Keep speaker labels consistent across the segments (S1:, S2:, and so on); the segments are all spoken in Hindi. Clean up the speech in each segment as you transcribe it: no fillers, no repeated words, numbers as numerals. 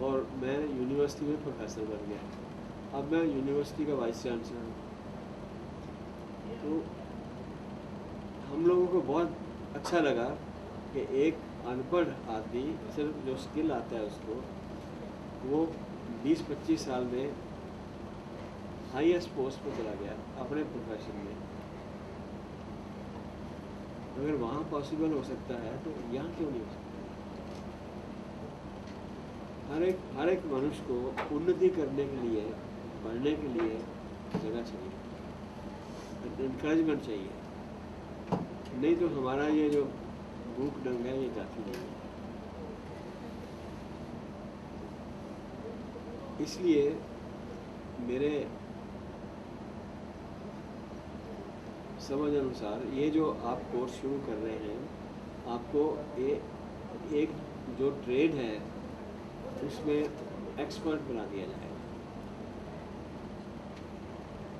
S1: और मैं यूनिवर्सिटी में प्रोफेसर बन गया। अब मैं यूनिवर्सिटी का वाइस चांसलर हूँ। तो हम लोगों को बहुत अच्छा लगा कि एक अनपढ़ आदमी सिर्फ जो स्किल आता है उसको, वो 20-25 साल में हाईएस्ट पोस्ट पर चला गया अपने प्रोफेशन में। अगर वहाँ पॉसिबल हो सकता है तो यहाँ क्यों नहीं हो सकता? हर एक मनुष्य को उन्नति करने के लिए, बढ़ने के लिए जगह चाहिए, इनकरेजमेंट चाहिए। नहीं तो हमारा ये जो भूख डंग है ये जाती नहीं है। इसलिए मेरे समझ अनुसार ये जो आप कोर्स शुरू कर रहे हैं, आपको एक जो ट्रेड है उसमें एक्सपर्ट बना दिया जाएगा,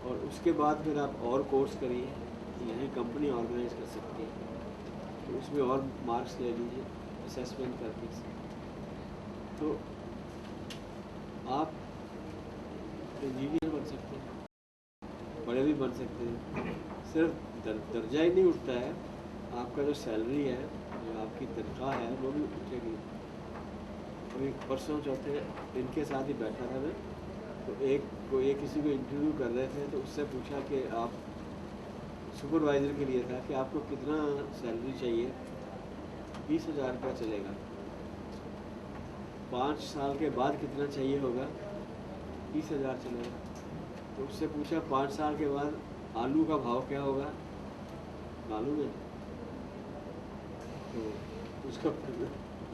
S1: और उसके बाद फिर आप और कोर्स करिए, यही कंपनी ऑर्गेनाइज कर सकती है, तो उसमें और मार्क्स ले लीजिए असेसमेंट करके, तो आप इंजीनियर बन सकते हैं, बड़े भी बन सकते हैं। सिर्फ दर्जा ही नहीं उठता है, आपका जो सैलरी है, जो आपकी तनख्वाह है, वो भी उठेगी। अभी परसों चौथे इनके साथ ही बैठा था मैं, तो किसी को इंटरव्यू कर रहे थे, तो उससे पूछा कि आप सुपरवाइज़र के लिए था कि आपको कितना सैलरी चाहिए? 20,000 रुपया चलेगा। 5 साल के बाद कितना चाहिए होगा? 30,000 चलेगा। तो उससे पूछा 5 साल के बाद आलू का भाव क्या होगा, मालूम है? तो उसका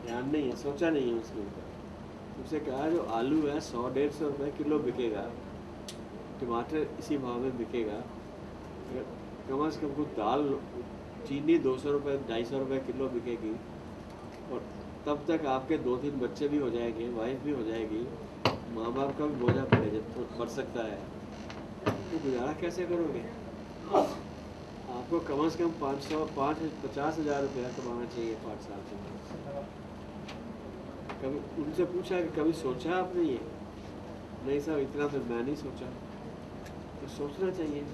S1: ध्यान नहीं है, सोचा नहीं है उसके ऊपर। उससे कहा जो आलू है 100-150 रुपये किलो बिकेगा, टमाटर इसी भाव में बिकेगा, कम से कम कुछ दाल चीनी 200 रुपये 250 रुपये किलो बिकेगी, और तब तक आपके 2-3 बच्चे भी हो जाएंगे, वाइफ भी हो जाएगी, माँ बाप का भी बोझा पड़ सकता है, तो गुजारा कैसे करोगे? आपको कम से कम 50,000 रुपया कमाना चाहिए 5 साल के बाद। कभी उनसे पूछा कि कभी सोचा आपने ये? नहीं साहब, इतना तो मैं नहीं सोचा। तो सोचना चाहिए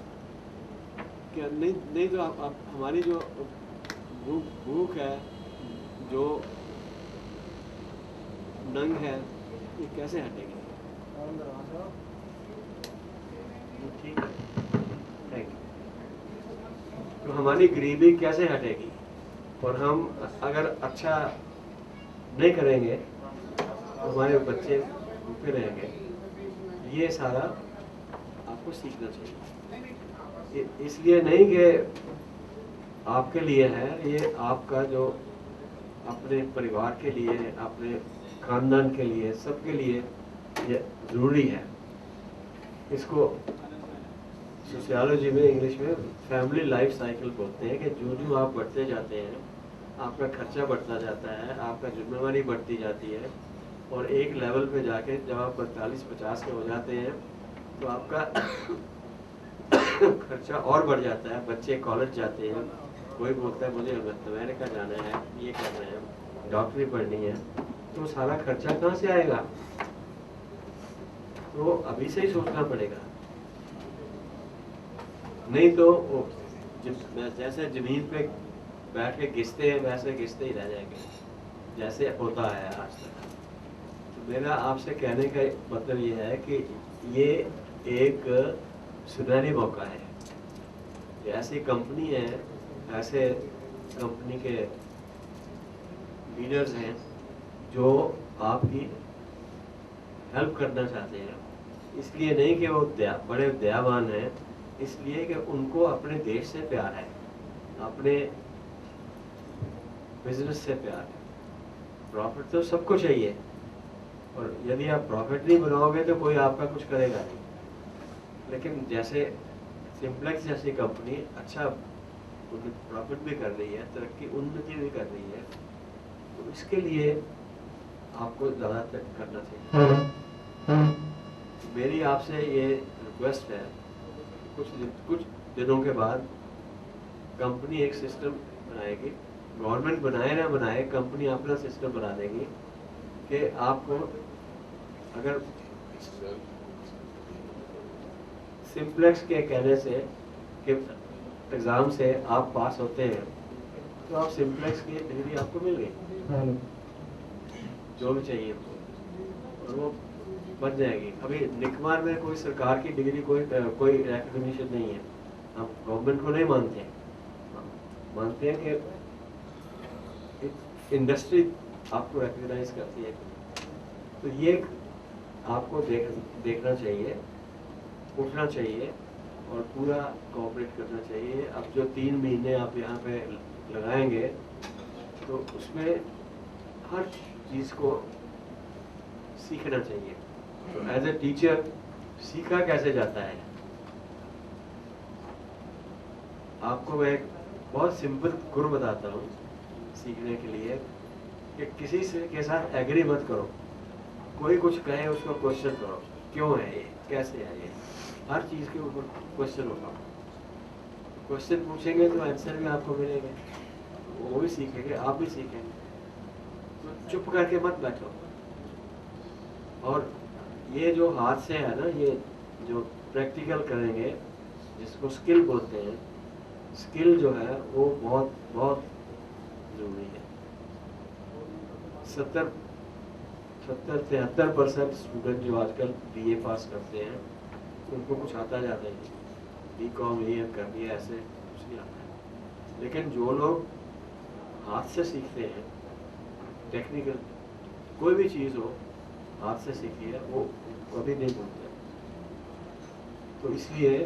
S1: कि नहीं तो आप हमारी जो भूख है, जो नंग है, ये कैसे हटेगी? ठीक है, थैंक यू। तो हमारी गरीबी कैसे हटेगी? और हम अगर अच्छा नहीं करेंगे तो हमारे बच्चे भूखे रहेंगे। ये सारा आपको सीखना चाहिए। इसलिए नहीं कि आपके लिए है, ये आपका जो अपने परिवार के लिए, अपने खानदान के लिए, सबके लिए ये ज़रूरी है। इसको सोशियोलॉजी में, इंग्लिश में फैमिली लाइफ साइकिल बोलते हैं कि जो आप बढ़ते जाते हैं, आपका खर्चा बढ़ता जाता है, आपका जिम्मेवारी बढ़ती जाती है, और एक लेवल पे जाके जब आप 45-50 के हो जाते हैं तो आपका खर्चा और बढ़ जाता है। बच्चे कॉलेज जाते हैं, कोई बोलता है मुझे अमेरिका जाना है, ये करना है, डॉक्टरी पढ़नी है, तो सारा खर्चा कहाँ से आएगा? तो अभी से ही सोचना पड़ेगा, नहीं तो जैसे जमीन पे बैठ के घिसते हैं वैसे घिसते ही रह जाएंगे, जैसे होता है आज तक। तो मेरा आपसे कहने का मतलब ये है कि ये एक सुनहरी मौका है। ऐसी कंपनी है, ऐसे कंपनी के लीडर्स हैं जो आपकी हेल्प करना चाहते हैं। इसलिए नहीं कि वो बड़े दयावान हैं, इसलिए कि उनको अपने देश से प्यार है, अपने बिजनेस से प्यार है। प्रॉफिट तो सबको चाहिए, और यदि आप प्रॉफिट नहीं बनाओगे तो कोई आपका कुछ करेगा नहीं। लेकिन जैसे सिंप्लेक्स जैसी कंपनी अच्छा प्रॉफिट भी कर रही है, तरक्की उन्नति भी कर रही है, तो इसके लिए आपको ज़्यादा करना चाहिए। मेरी आपसे ये रिक्वेस्ट है, कुछ दिनों के बाद कंपनी एक सिस्टम बनाएगी, गवर्नमेंट बनाए ना बनाए, कंपनी अपना सिस्टम बना देगी कि आपको अगर सिंप्लेक्स के कहने से कि एग्ज़ाम से आप पास होते हैं तो आप सिंप्लेक्स की डिग्री आपको मिल गई, जो भी चाहिए तो, और वो बन जाएगी। अभी निकमार में कोई सरकार की डिग्री कोई रिकग्निशन नहीं है, हम गवर्नमेंट को नहीं मानते, मानते हैं कि इंडस्ट्री आपको रिकग्नाइज करती है। तो ये आपको देखना चाहिए, उठना चाहिए और पूरा कोऑपरेट करना चाहिए। अब जो 3 महीने आप यहाँ पे लगाएंगे तो उसमें हर चीज़ को सीखना चाहिए। तो एज ए टीचर सीखा कैसे जाता है, आपको मैं एक बहुत सिंपल गुर बताता हूँ सीखने के लिए कि किसी से के साथ एग्री मत करो, कोई कुछ कहे उसको क्वेश्चन करो, क्यों है ये, कैसे है ये, हर चीज़ के ऊपर क्वेश्चन होगा। क्वेश्चन पूछेंगे तो आंसर भी आपको मिलेंगे, वो भी सीखेंगे, आप भी सीखेंगे। तो चुप करके मत बैठो। और ये जो हाथ से है ना, ये जो प्रैक्टिकल करेंगे जिसको स्किल बोलते हैं, स्किल जो है वो बहुत बहुत ज़रूरी है। 70-73% स्टूडेंट जो आजकल BA पास करते हैं उनको कुछ आता जाता है, BCom ये कर दिया, ऐसे कुछ नहीं आता है। लेकिन जो लोग हाथ से सीखते हैं, टेक्निकल कोई भी चीज़ हो हाथ से सीखी है, वो कभी नहीं भूलते। तो इसलिए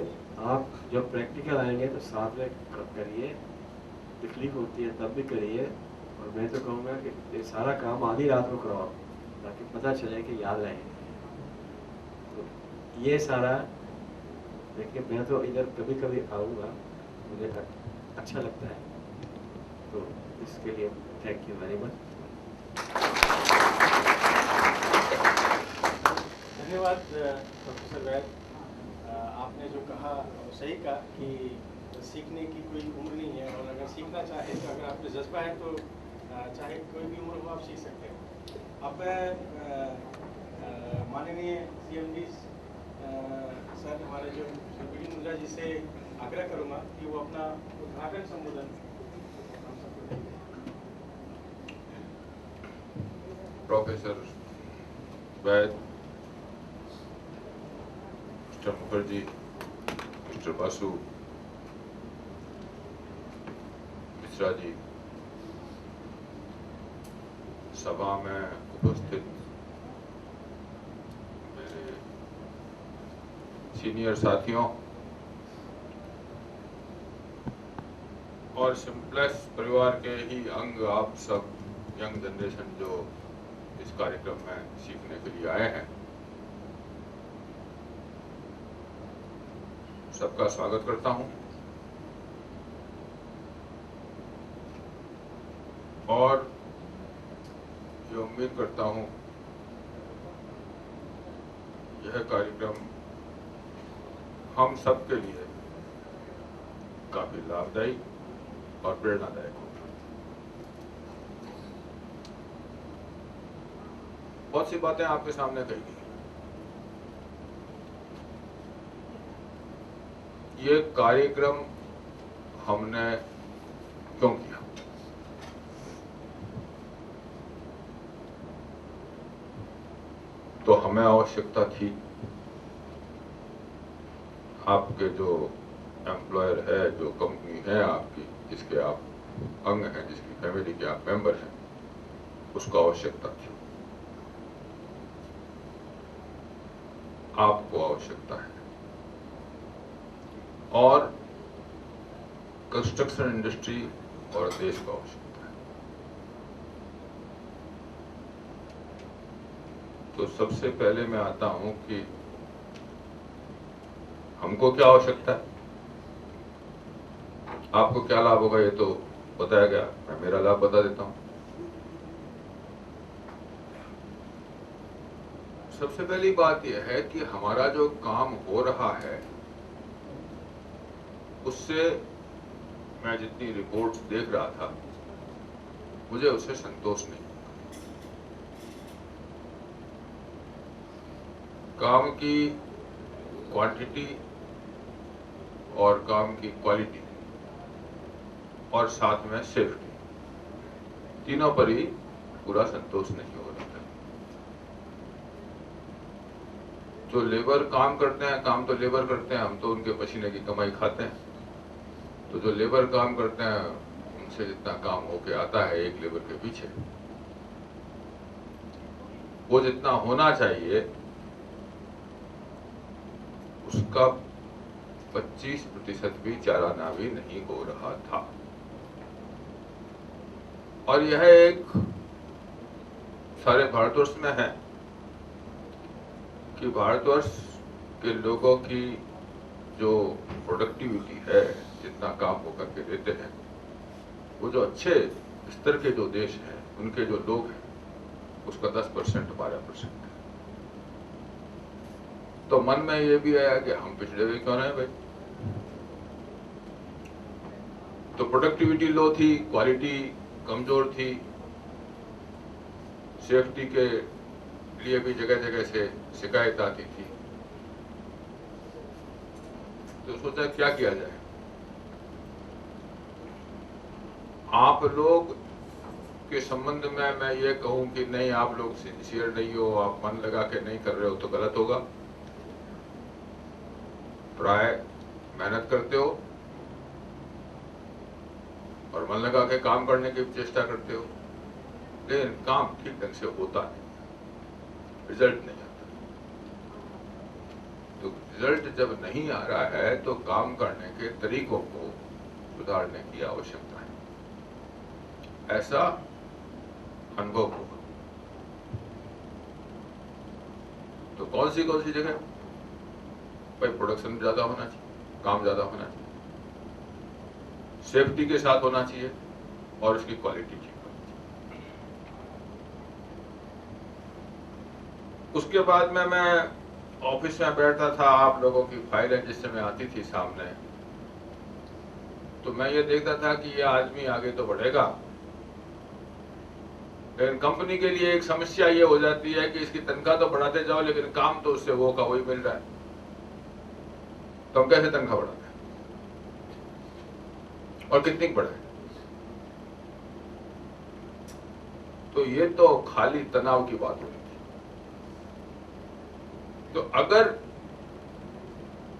S1: आप जब प्रैक्टिकल आएंगे तो साथ में करिए, तकलीफ होती है तब भी करिए। और मैं तो कहूँगा कि ये सारा काम आधी रात को कराओ ताकि पता चले कि याद रहे। तो ये सारा देखिए, मैं तो इधर कभी कभी आऊँगा, मुझे अच्छा लगता है, तो इसके लिए थैंक यू वेरी मच।
S2: धन्यवाद प्रोफेसर वैद। आपने जो कहा सही कहा कि सीखने की कोई उम्र नहीं है, और अगर सीखना चाहे तो अगर आप में जज्बा है तो चाहे कोई भी उम्र हो आप सीख सकते हैं। अब मैं माननीय CMD सर हमारे जो BD मुंजा जी से आग्रह करूँगा कि वो अपना उद्घाटन संबोधन हम सबको देंगे।
S3: प्रोफेसर वैद, मिस्टर मुखर्जी, मिस्टर बासु, मिश्रा जी, सभा में उपस्थित मेरे सीनियर साथियों और सिंप्लेक्स परिवार के ही अंग आप सब यंग जनरेशन जो इस कार्यक्रम में सीखने के लिए आए हैं, सबका स्वागत करता हूं। और ये उम्मीद करता हूं यह कार्यक्रम हम सब के लिए काफी लाभदायी और प्रेरणादायक होगा। बहुत सी बातें आपके सामने कही गई। ये कार्यक्रम हमने क्यों किया? तो हमें आवश्यकता थी, आपके जो एम्प्लॉयर है, जो कंपनी है आपकी, जिसके आप अंग हैं, जिसकी फैमिली के आप मेंबर हैं, उसको आवश्यकता थी, आपको आवश्यकता है। और कंस्ट्रक्शन इंडस्ट्री और देश को आवश्यकता है। तो सबसे पहले मैं आता हूं कि हमको क्या आवश्यकता है, आपको क्या लाभ होगा ये तो बताया गया, मैं मेरा लाभ बता देता हूं। सबसे पहली बात यह है कि हमारा जो काम हो रहा है उससे मैं जितनी रिपोर्ट्स देख रहा था मुझे उससे संतोष नहीं। काम की क्वांटिटी और काम की क्वालिटी और साथ में सेफ्टी, तीनों पर ही पूरा संतोष नहीं हो रहा है। जो लेबर काम करते हैं, काम तो लेबर करते हैं, हम तो उनके पसीने की कमाई खाते हैं। तो जो लेबर काम करते हैं उनसे जितना काम होके आता है एक लेबर के पीछे, वो जितना होना चाहिए उसका 25% भी चाराना भी नहीं हो रहा था। और यह एक सारे भारतवर्ष में है कि भारतवर्ष के लोगों की जो प्रोडक्टिविटी है, जितना काम वो करके देते हैं, वो जो अच्छे स्तर के जो देश हैं उनके जो लोग हैं उसका 10% 12% है। तो मन में ये भी आया कि हम पिछड़े हुए क्यों रहे भाई। तो प्रोडक्टिविटी लो थी, क्वालिटी कमजोर थी, सेफ्टी के लिए भी जगह जगह से शिकायत आती थी। तो सोचा क्या किया जाए। आप लोग के संबंध में मैं ये कहूं कि नहीं, आप लोग सिंसियर नहीं हो, आप मन लगा के नहीं कर रहे हो तो गलत होगा। प्राय मेहनत करते हो और मन लगा के काम करने की चेष्टा करते हो, लेकिन काम ठीक ढंग से होता नहीं, रिजल्ट नहीं आता। तो रिजल्ट जब नहीं आ रहा है तो काम करने के तरीकों को सुधारने की आवश्यकता है, ऐसा अनुभव होगा। तो कौन सी जगह भाई, प्रोडक्शन ज्यादा होना चाहिए, काम ज्यादा होना चाहिए, सेफ्टी के साथ होना चाहिए और उसकी क्वालिटी ठीक होनी चाहिए। उसके बाद में मैं ऑफिस में बैठता था, आप लोगों की फाइलें जिस समय आती थी सामने, तो मैं ये देखता था कि ये आदमी आगे तो बढ़ेगा, लेकिन कंपनी के लिए एक समस्या ये हो जाती है कि इसकी तनख्वाह तो बढ़ाते जाओ लेकिन काम तो उससे वो का वही मिल रहा है, तो हम कैसे तनख्वाह बढ़ाते हैं और कितनी बढ़ाए। तो ये तो खाली तनाव की बात हो रही थी। तो अगर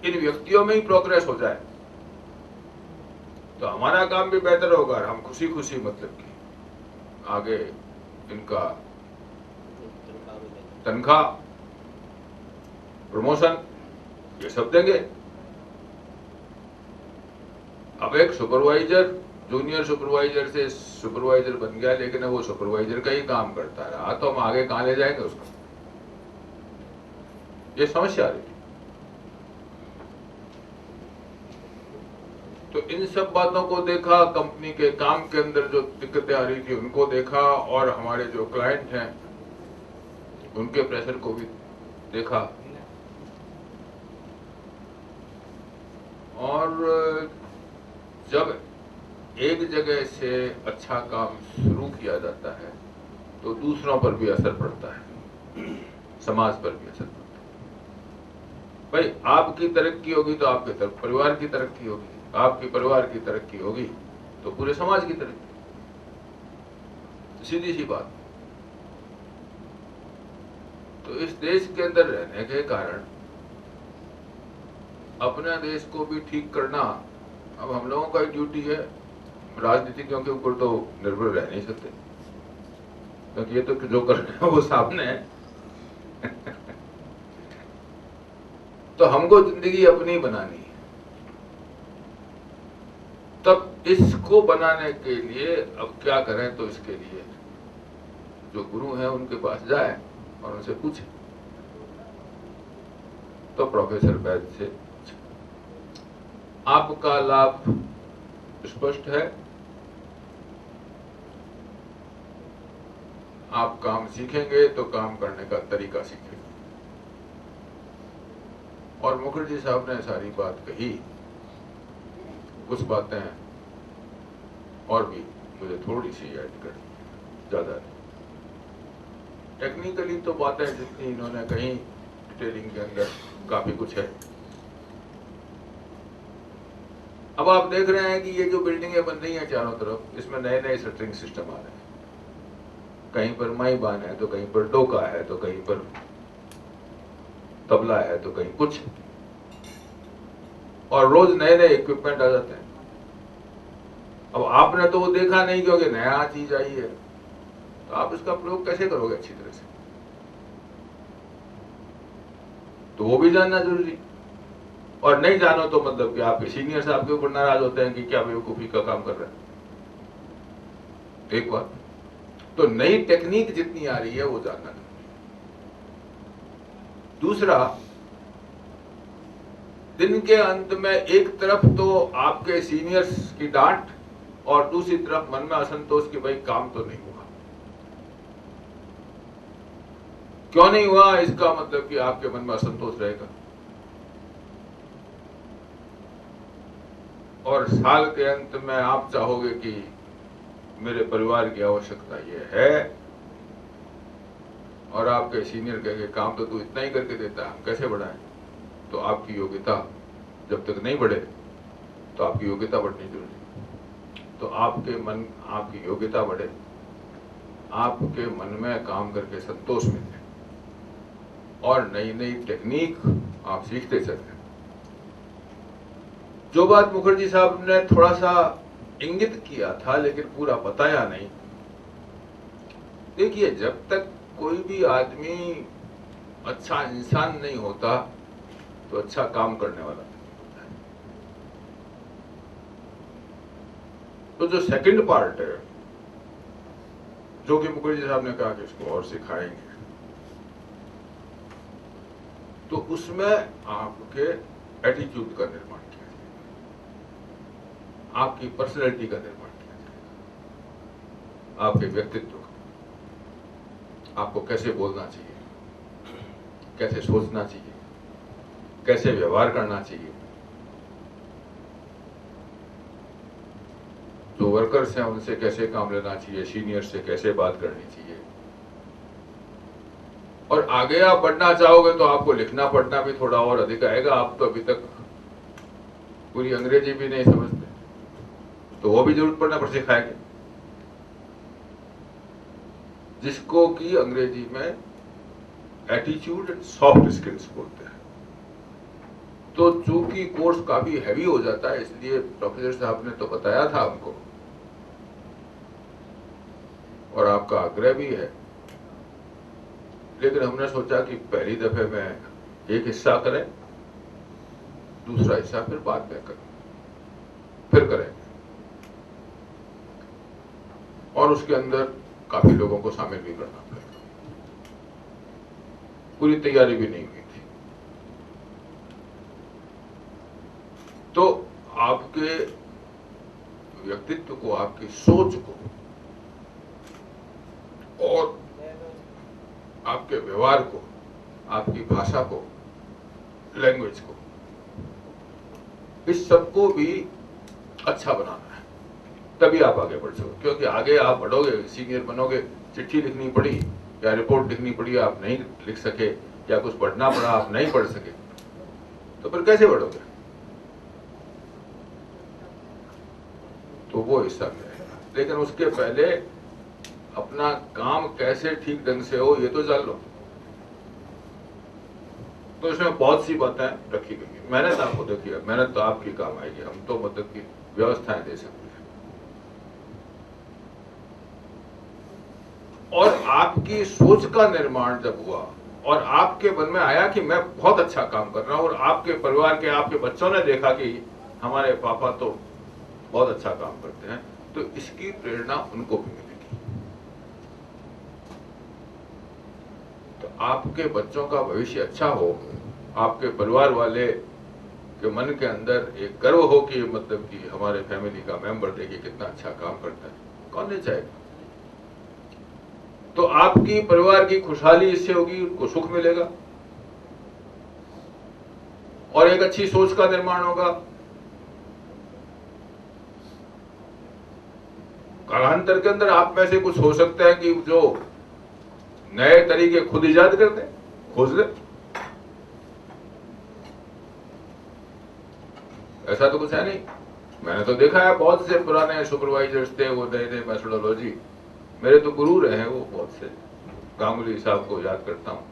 S3: इन व्यक्तियों में ही प्रोग्रेस हो जाए तो हमारा काम भी बेहतर होगा और हम खुशी खुशी मतलब कि आगे इनका तनख्वाह, प्रमोशन ये सब देंगे। अब एक सुपरवाइजर जूनियर सुपरवाइजर से सुपरवाइजर बन गया, लेकिन वो सुपरवाइजर का ही काम करता रहा, तो हम आगे कहां ले जाएंगे उसको। ये समस्या आ रही थी। तो इन सब बातों को देखा, कंपनी के काम के अंदर जो दिक्कतें आ रही थी उनको देखा, और हमारे जो क्लाइंट हैं उनके प्रेशर को भी देखा। और जब एक जगह से अच्छा काम शुरू किया जाता है तो दूसरों पर भी असर पड़ता है, समाज पर भी असर पड़ता है। भाई आपकी तरक्की होगी तो आपके परिवार की तरक्की होगी, आपके परिवार की तरक्की होगी तो पूरे समाज की तरक्की। सीधी सी बात। तो इस देश के अंदर रहने के कारण अपने देश को भी ठीक करना अब हम लोगों का ड्यूटी है। राजनीतिज्ञों के ऊपर तो निर्भर रह नहीं सकते, क्योंकि ये तो जो कर रहे हैं वो सामने है। तो हमको जिंदगी अपनी बनानी है। तब इसको बनाने के लिए अब क्या करें, तो इसके लिए जो गुरु हैं उनके पास जाए और उनसे पूछे। तो प्रोफेसर वैद्य से आपका लाभ स्पष्ट है, आप काम सीखेंगे तो काम करने का तरीका सीखेंगे। और मुखर्जी साहब ने सारी बात कही। कुछ बातें और भी मुझे थोड़ी सी ऐड करनी, ज्यादा नहीं। टेक्निकली तो बातें जितनी इन्होंने कही डिटेलिंग के अंदर काफी कुछ है। अब आप देख रहे हैं कि ये जो बिल्डिंगें बन रही हैं चारों तरफ, इसमें नए नए शटरिंग सिस्टम आ रहे हैं। कहीं पर माई बान है तो कहीं पर डोका है तो कहीं पर तबला है तो कहीं कुछ, और रोज नए नए इक्विपमेंट आ जाते हैं। अब आपने तो वो देखा नहीं क्योंकि नया चीज आई है, तो आप इसका प्रयोग कैसे करोगे अच्छी तरह से, तो वो भी जानना जरूरी। और नहीं जानो तो मतलब कि आपके सीनियर साहब के ऊपर नाराज होते हैं कि क्या बेवकूफी का काम कर रहे हैं। एक बात तो नई टेक्निक जितनी आ रही है वो जानना जरूरी। दूसरा, दिन के अंत में एक तरफ तो आपके सीनियर्स की डांट और दूसरी तरफ मन में असंतोष कि भाई काम तो नहीं हुआ। क्यों नहीं हुआ इसका मतलब कि आपके मन में असंतोष रहेगा। और साल के अंत में आप चाहोगे कि मेरे परिवार की आवश्यकता ये है, और आपके सीनियर कहेंगे काम तो तू इतना ही करके देता है, हम कैसे बढ़ाएं। तो आपकी योग्यता जब तक नहीं बढ़े तो आपकी योग्यता बढ़नी जरूरी। तो आपकी योग्यता बढ़े, आपके मन में काम करके संतोष मिले और नई नई टेक्निक आप सीखते चले। जो बात मुखर्जी साहब ने थोड़ा सा इंगित किया था लेकिन पूरा बताया नहीं, देखिए जब तक कोई भी आदमी अच्छा इंसान नहीं होता तो अच्छा काम करने वाला नहीं होता है। तो जो सेकंड पार्ट है, जो कि मुखर्जी साहब ने कहा कि इसको और सिखाएंगे, तो उसमें आपके एटीट्यूड का निर्माण किया जाएगा, आपकी पर्सनैलिटी का निर्माण किया जाएगा, आपके व्यक्तित्व का, आपको कैसे बोलना चाहिए, कैसे सोचना चाहिए, कैसे व्यवहार करना चाहिए। जो वर्कर्स हैं उनसे कैसे काम लेना चाहिए, सीनियर से कैसे बात करनी चाहिए। और आगे आप बढ़ना चाहोगे तो आपको लिखना पढ़ना भी थोड़ा और अधिक आएगा। आप तो अभी तक पूरी अंग्रेजी भी नहीं समझते, तो वो भी जरूरत पड़ने पर सिखाएंगे, जिसको कि अंग्रेजी में एटीट्यूड एंड सॉफ्ट स्किल्स बोलते हैं। तो चूंकि कोर्स काफी हैवी हो जाता है, इसलिए प्रोफेसर साहब ने तो बताया था हमको, और आपका आग्रह भी है, लेकिन हमने सोचा कि पहली दफे में एक हिस्सा करें, दूसरा हिस्सा फिर बाद में करें, फिर करेंगे। और उसके अंदर काफी लोगों को शामिल भी करना पड़ेगा, पूरी तैयारी भी नहीं हुई थी। तो आपके व्यक्तित्व को, आपकी सोच को और आपके व्यवहार को, आपकी भाषा को, लैंग्वेज को, इस सबको भी अच्छा बनाना है, तभी आप आगे बढ़ सको। क्योंकि आगे आप बढ़ोगे, सीनियर बनोगे, चिट्ठी लिखनी पड़ी या रिपोर्ट लिखनी पड़ी, आप नहीं लिख सके, या कुछ पढ़ना पड़ा आप नहीं पढ़ सके, तो फिर कैसे बढ़ोगे। तो वो हिस्सा मिलेगा, लेकिन उसके पहले अपना काम कैसे ठीक ढंग से हो ये तो जान लो। तो इसमें बहुत सी बातें रखी गई है। मेहनत आपको देखिए, मेहनत तो आपकी काम आएगी, हम तो मतलब की व्यवस्थाएं दे सकते हैं। और आपकी सोच का निर्माण जब हुआ और आपके मन में आया कि मैं बहुत अच्छा काम कर रहा हूं, और आपके परिवार के, आपके बच्चों ने देखा कि हमारे पापा तो बहुत अच्छा काम करते हैं, तो इसकी प्रेरणा उनको भी मिलेगी। तो आपके बच्चों का भविष्य अच्छा हो, आपके परिवार वाले के मन के अंदर एक गर्व हो कि मतलब कि हमारे फैमिली का मेंबर देखिए कितना अच्छा काम करता है, कौन नहीं चाहेगा। तो आपकी परिवार की खुशहाली इससे होगी, उनको सुख मिलेगा और एक अच्छी सोच का निर्माण होगा। कालांतर के अंदर आप में से कुछ हो सकते हैं कि जो नए तरीके खुद इजाद कर दें, खोज लें, ऐसा तो कुछ है नहीं। मैंने तो देखा है बहुत से पुराने सुपरवाइजर्स थे, वो नए नए मेथोडोलॉजी, मेरे तो गुरु रहे हैं वो बहुत से। गांगुली साहब को याद करता हूँ,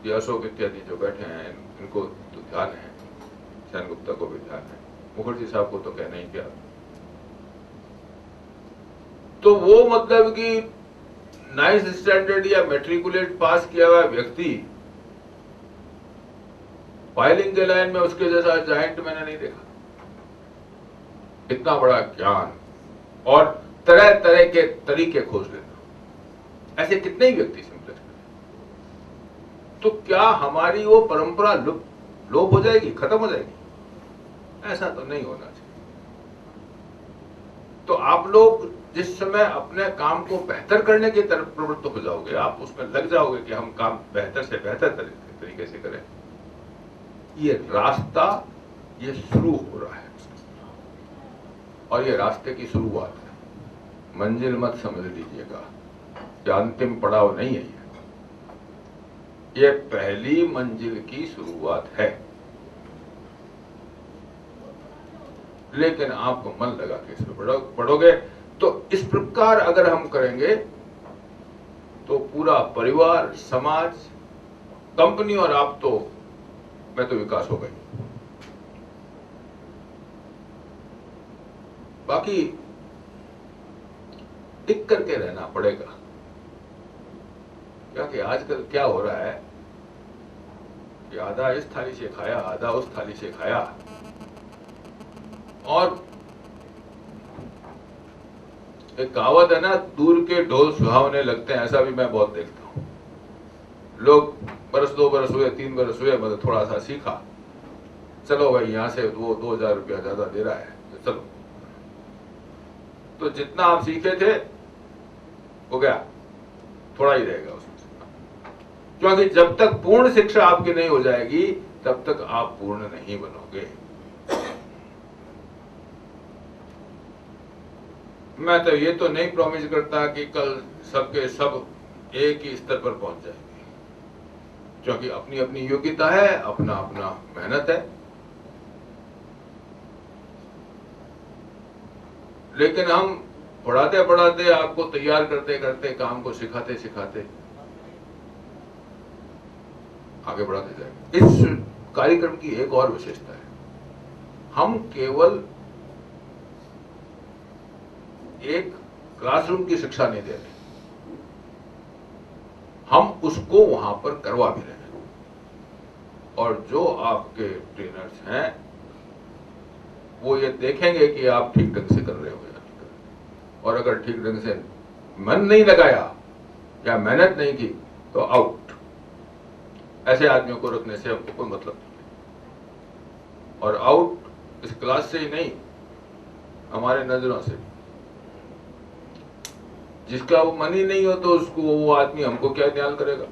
S3: ये अशोक इत्यादि जो बैठे हैं इनको तो ध्यान है, सेन गुप्ता को भी ध्यान है, मुखर्जी साहब को तो कहना ही क्या। तो वो मतलब कि 9th स्टैंडर्ड या मैट्रिकुलेट पास किया हुआ व्यक्ति फाइलिंग के लाइन में उसके जैसा जायंट मैंने नहीं देखा। इतना बड़ा ज्ञान और तरह तरह के तरीके खोज लेना, ऐसे कितने ही व्यक्ति सिंपल। तो क्या हमारी वो परंपरा लोप हो जाएगी, खत्म हो जाएगी? ऐसा तो नहीं होना चाहिए। तो आप लोग जिस समय अपने काम को बेहतर करने की तरफ प्रवृत्त हो जाओगे, आप उसमें लग जाओगे कि हम काम बेहतर से बेहतर तरीके से करें, ये रास्ता ये शुरू हो रहा है और ये रास्ते की शुरुआत है। मंजिल मत समझ लीजिएगा, ये अंतिम पड़ाव नहीं है, ये पहली मंजिल की शुरुआत है। लेकिन आप मन लगा के इसमें बढ़ोगे तो इस प्रकार अगर हम करेंगे तो पूरा परिवार, समाज, कंपनी और आप तो मैं तो विकास हो गई। बाकी टिक करके रहना पड़ेगा, क्योंकि आजकल क्या हो रहा है कि आधा इस थाली से खाया, आधा उस थाली से खाया, और एक कहावत है ना, दूर के ढोल सुहावने लगते हैं, ऐसा भी मैं बहुत देखता हूं। लोग बरस 2 बरस हुए, 3 बरस हुए, मतलब थोड़ा सा सीखा, चलो भाई यहां से वो 2000 रुपया ज्यादा दे रहा है तो चलो, तो जितना आप सीखे थे हो गया, थोड़ा ही रहेगा उसमें से। क्योंकि जब तक पूर्ण शिक्षा आपकी नहीं हो जाएगी तब तक आप पूर्ण नहीं बनोगे। मैं तो ये तो नहीं प्रॉमिस करता कि कल सबके सब एक ही स्तर पर पहुंच जाएंगे, क्योंकि अपनी अपनी योग्यता है, अपना अपना मेहनत है। लेकिन हम पढ़ाते पढ़ाते, आपको तैयार करते करते, काम को सिखाते सिखाते आगे बढ़ाते जाएंगे। इस कार्यक्रम की एक और विशेषता है, हम केवल एक क्लासरूम की शिक्षा नहीं दे रहे, हम उसको वहां पर करवा भी रहे हैं। और जो आपके ट्रेनर्स हैं वो ये देखेंगे कि आप ठीक ढंग से कर रहे हो या नहीं कर रहे। और अगर ठीक ढंग से मन नहीं लगाया या मेहनत नहीं की तो आउट। ऐसे आदमियों को रखने से हमको कोई मतलब नहीं। और आउट इस क्लास से ही नहीं, हमारे नजरों से। जिसका वो मन ही नहीं हो तो उसको वो आदमी हमको क्या ध्यान करेगा।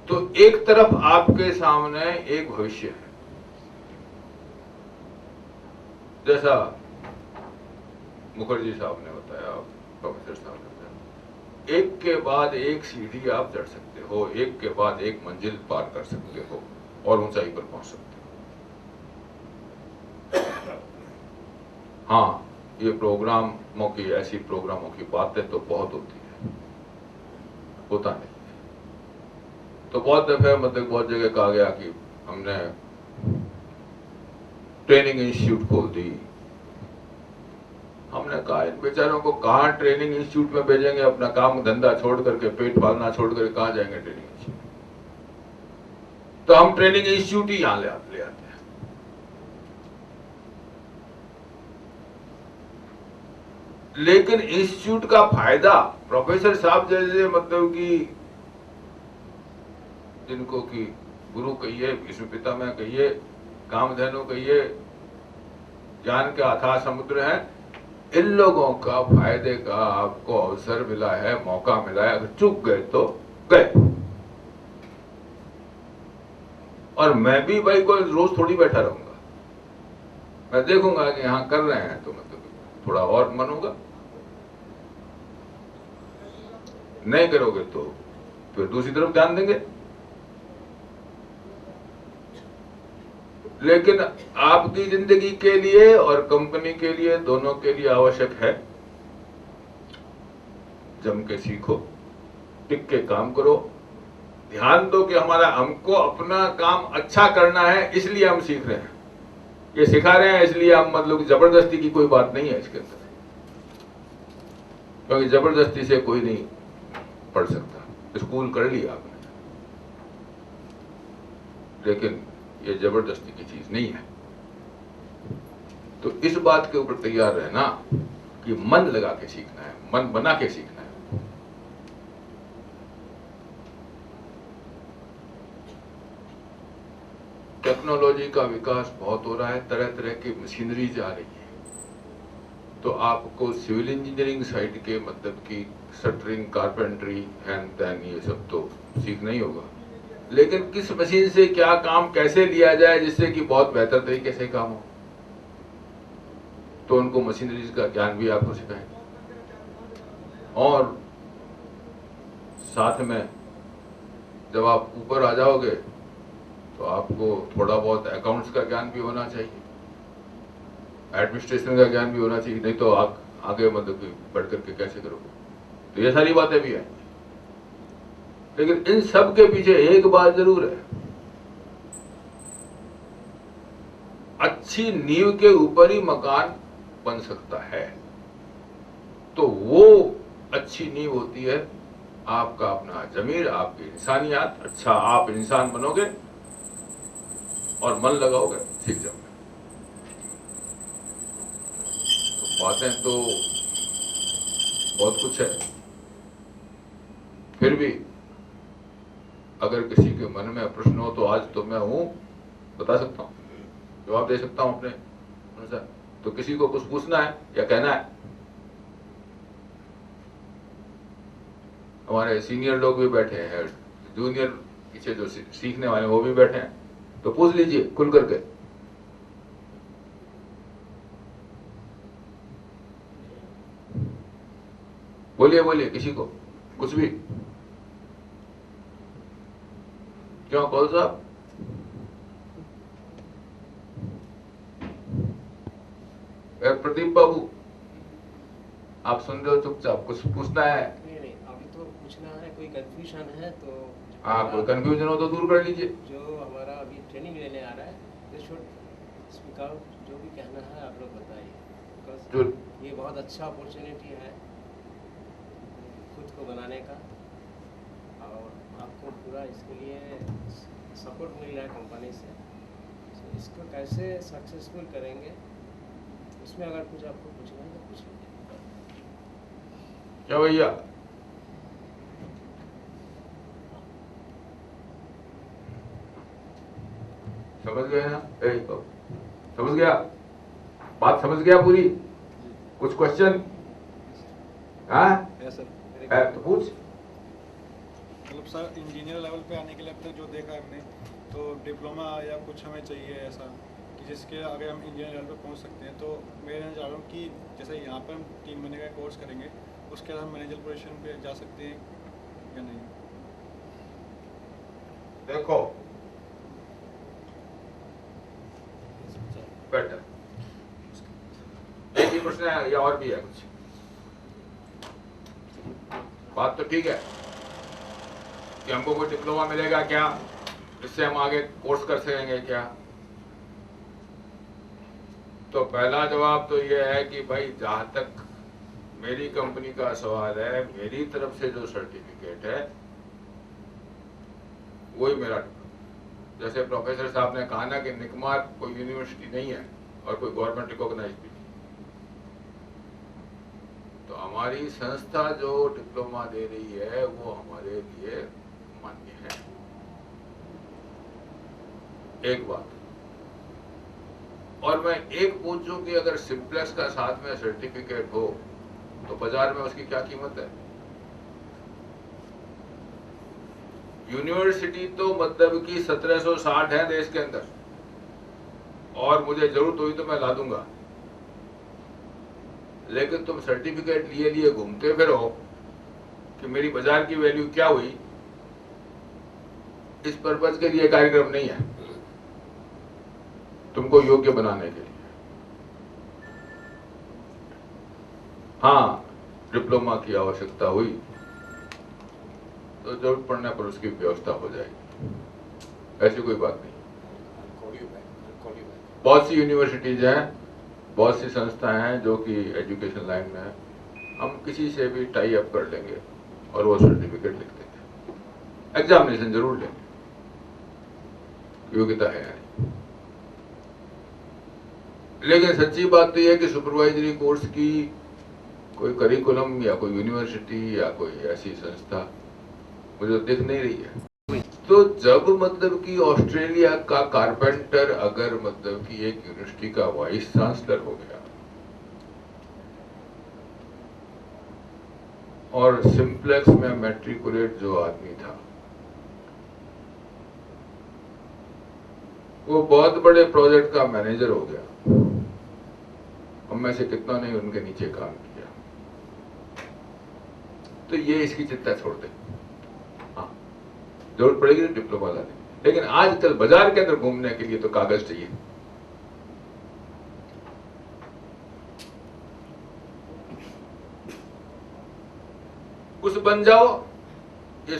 S3: तो एक तरफ आपके सामने एक भविष्य है, जैसा मुखर्जी साहब ने बताया, प्रोफेसर साहब ने बताया, एक के बाद एक सीढ़ी आप चढ़ सकते हो, एक के बाद एक मंजिल पार कर सकते हो और ऊंचाई पर पहुंच सकते हो। हाँ, ये प्रोग्रामों की, ऐसी प्रोग्रामों की बातें तो बहुत होती है, होता नहीं। तो बहुत दफे मतलब बहुत जगह कहा गया कि हमने ट्रेनिंग इंस्टीट्यूट खोल दी। हमने कहा इन बेचारों को कहाँ ट्रेनिंग इंस्टीट्यूट में भेजेंगे, अपना काम धंधा छोड़ करके, पेट पालना छोड़ करके कहाँ जाएंगे ट्रेनिंग इंस्टीट्यूट। तो हम ट्रेनिंग इंस्टीट्यूट ही यहां ले आते हैं। लेकिन इंस्टीट्यूट का फायदा प्रोफेसर साहब जैसे मतलब कि जिनको कि गुरु कहिए, विश्व पितामह कहिए, कामधेनु कहिए, ज्ञान के अथाह समुद्र है, इन लोगों का फायदे का आपको अवसर मिला है, मौका मिला है। अगर चूक गए तो गए। और मैं भी भाई कोई रोज थोड़ी बैठा रहूंगा, मैं देखूंगा कि यहां कर रहे हैं तो मतलब थोड़ा और मन होगा, नहीं करोगे तो फिर दूसरी तरफ ध्यान देंगे। लेकिन आपकी जिंदगी के लिए और कंपनी के लिए, दोनों के लिए आवश्यक है जम के सीखो, टिक के काम करो, ध्यान दो कि हमको अपना काम अच्छा करना है, इसलिए हम सीख रहे हैं, ये सिखा रहे हैं इसलिए हम, मतलब जबरदस्ती की कोई बात नहीं है इसके अंदर, क्योंकि जबरदस्ती से कोई नहीं पढ़ सकता। स्कूल कर लिया आपने, लेकिन ये जबरदस्ती की चीज नहीं है। तो इस बात के ऊपर तैयार रहना कि मन लगा के सीखना है, मन बना के सीखना है। टेक्नोलॉजी का विकास बहुत हो रहा है, तरह तरह की मशीनरीज आ रही है, तो आपको सिविल इंजीनियरिंग साइड के मतलब की शटरिंग, कारपेंट्री, हैंड तैन, ये सब तो सीखना ही होगा, लेकिन किस मशीन से क्या काम कैसे लिया जाए जिससे कि बहुत बेहतर तरीके से काम हो, तो उनको मशीनरीज का ज्ञान भी आपको सिखाएंगे। और साथ में जब आप ऊपर आ जाओगे तो आपको थोड़ा बहुत अकाउंट्स का ज्ञान भी होना चाहिए, एडमिनिस्ट्रेशन का ज्ञान भी होना चाहिए, नहीं तो आप आगे मतलब बढ़ करके कैसे करोगे। तो ये सारी बातें भी हैं, लेकिन इन सब के पीछे एक बात जरूर है, अच्छी नींव के ऊपर ही मकान बन सकता है। तो वो अच्छी नींव होती है आपका अपना जमीर, आपकी इंसानियत। अच्छा आप इंसान बनोगे और मन लगाओगे, सीख जाओगे। तो बातें तो बहुत कुछ है, फिर भी अगर किसी के मन में प्रश्न हो तो आज तो मैं हूं, बता सकता हूं, जवाब दे सकता हूं अपने अनुसार। तो किसी को कुछ पूछना है या कहना है? हमारे सीनियर लोग भी बैठे हैं, जूनियर पीछे जो सीखने वाले वो भी बैठे हैं, तो पूछ लीजिए खुल करके। बोलिए बोलिए, किसी को कुछ भी। क्यों कौल साहब? प्रदीप बाबू, आप सुन रहे हो चुपचाप, कुछ पूछना है?
S2: नहीं, अभी तो पूछना है, कोई कंफ्यूजन है तो
S3: हाँ, कोई कंफ्यूजन हो तो दूर कर लीजिए।
S2: जो हमारा अभी ट्रेनिंग लेने आ रहा है, दिस शुड स्पीक आउट, जो भी कहना है आप लोग बताइए, बिकॉज ये बहुत अच्छा अपॉर्चुनिटी है खुद को बनाने का, और आपको पूरा इसके लिए सपोर्ट मिल रहा है कंपनी से। तो इसको कैसे सक्सेसफुल करेंगे, इसमें अगर कुछ आपको पूछना है तो पूछ लीजिए।
S3: क्या भैया? समझ गए ना? समझ गया? बात समझ गया पूरी? कुछ क्वेश्चन? हाँ सर, तो पूछ।
S4: मतलब सर, इंजीनियर लेवल पे आने के लिए अब तक जो देखा है हमने, तो डिप्लोमा या कुछ हमें चाहिए ऐसा कि जिसके आगे हम इंजीनियर लेवल पे पहुंच सकते हैं। तो मैं चाह रहा हूँ कि जैसे यहाँ पर हम 3 महीने का कोर्स करेंगे, उसके बाद हम मैनेजर पोजीशन पे जा सकते हैं या नहीं?
S3: देखो बेटर, एक ही प्रश्न है या और भी है कुछ? बात तो ठीक है कि हमको कोई डिप्लोमा मिलेगा क्या, इससे हम आगे कोर्स कर सकेंगे क्या? तो पहला जवाब तो यह है कि भाई जहां तक मेरी कंपनी का सवाल है, मेरी तरफ से जो सर्टिफिकेट है वही मेरा डिप्लोमा। जैसे प्रोफेसर साहब ने कहा ना कि निकमार कोई यूनिवर्सिटी नहीं है और कोई गवर्नमेंट रिकॉग्नाइज भी नहीं, तो हमारी संस्था जो डिप्लोमा दे रही है वो हमारे लिए मान्य है। एक बात, और मैं एक पूछूं कि अगर सिंप्लेक्स का साथ में सर्टिफिकेट हो तो बाजार में उसकी क्या कीमत है? यूनिवर्सिटी तो मतलब कि 1760 है देश के अंदर, और मुझे जरूरत हुई तो मैं ला दूंगा, लेकिन तुम सर्टिफिकेट लिए लिए घूमते फिरो कि मेरी बाजार की वैल्यू क्या हुई, इस पर्पज के लिए कार्यक्रम नहीं है, तुमको योग्य बनाने के लिए। हाँ, डिप्लोमा की आवश्यकता हुई तो जरूरत पड़ने पर उसकी व्यवस्था हो जाएगी, ऐसी कोई बात नहीं। बहुत सी यूनिवर्सिटीज हैं, बहुत सी संस्थाएं हैं जो कि एजुकेशन लाइन में है, हम किसी से भी टाई अप कर लेंगे और वो सर्टिफिकेट लिख देंगे, एग्जामिनेशन जरूर लेंगे, योग्यता है यानी। लेकिन सच्ची बात तो यह है कि सुपरवाइजरी कोर्स की कोई करिकुलम या कोई यूनिवर्सिटी या कोई ऐसी संस्था मुझे दिख नहीं रही है। तो जब मतलब कि ऑस्ट्रेलिया का कारपेंटर अगर मतलब कि एक यूनिवर्सिटी का वाइस चांसलर हो गया और सिंप्लेक्स में मैट्रिकुलेट जो आदमी था वो बहुत बड़े प्रोजेक्ट का मैनेजर हो गया, हम में से कितना नहीं उनके नीचे काम किया, तो ये इसकी चिंता छोड़ दे। हाँ, जरूरत पड़ेगी तो डिप्लोमा लाने, लेकिन आजकल बाजार के अंदर घूमने के लिए तो कागज चाहिए। कुछ बन जाओ, ये